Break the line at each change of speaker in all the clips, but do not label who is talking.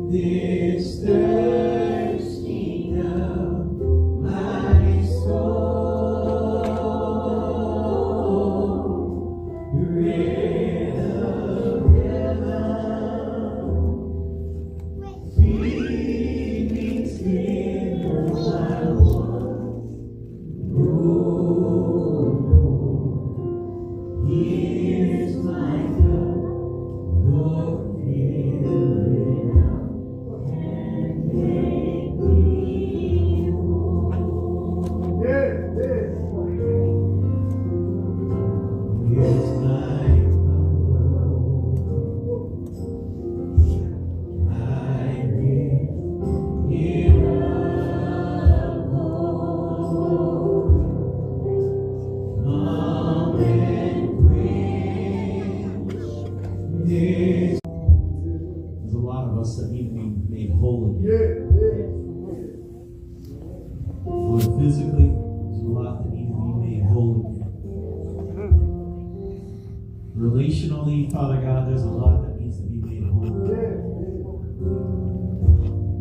this thirsting of my soul, bread of heaven, feed me till I want more. Here's my cup, Lord, fill it up and make me whole. Here's my cup, I give it up, Lord. Come and quench this. There's a lot of us that need to be made whole again. Lord, physically, there's a lot that need to be made whole again. Relationally, Father God, there's a lot that needs to be made whole again.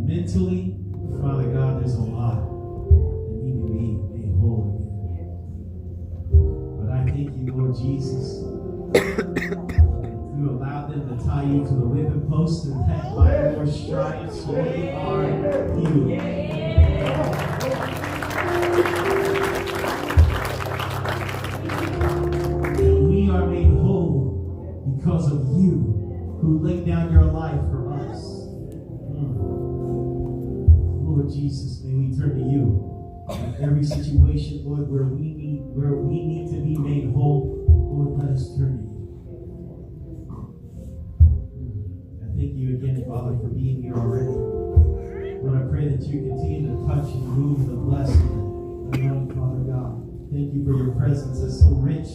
Mentally, Father God, there's a lot that need to be made whole again. But I thank you, Lord Jesus, you allowed them to tie you to the whipping post, and that by your stripes we are healed. And we are made whole because of you, who laid down your life for us. Lord Jesus, may we turn to you in every situation, Lord, where we need to be made whole. Lord, let us turn to you. I thank you again, Father, for being here already. Lord, I pray that you continue to touch and move and bless and anoint, Father God. Thank you for your presence. It's so rich,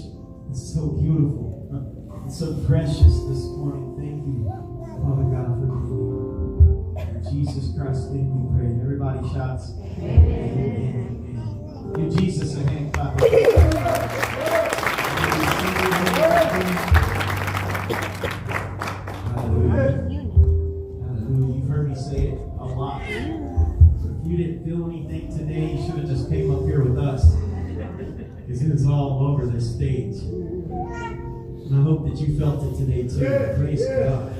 it's so beautiful, it's so precious this morning. Thank you, Father God, for being here. In Jesus Christ's name we pray. And everybody shouts, amen, amen, amen. Give Jesus a hand clap. Hallelujah. Hallelujah. You've heard me say it a lot. So if you didn't feel anything today, you should have just came up here with us. Because it was all over the stage. And I hope that you felt it today too. Praise God.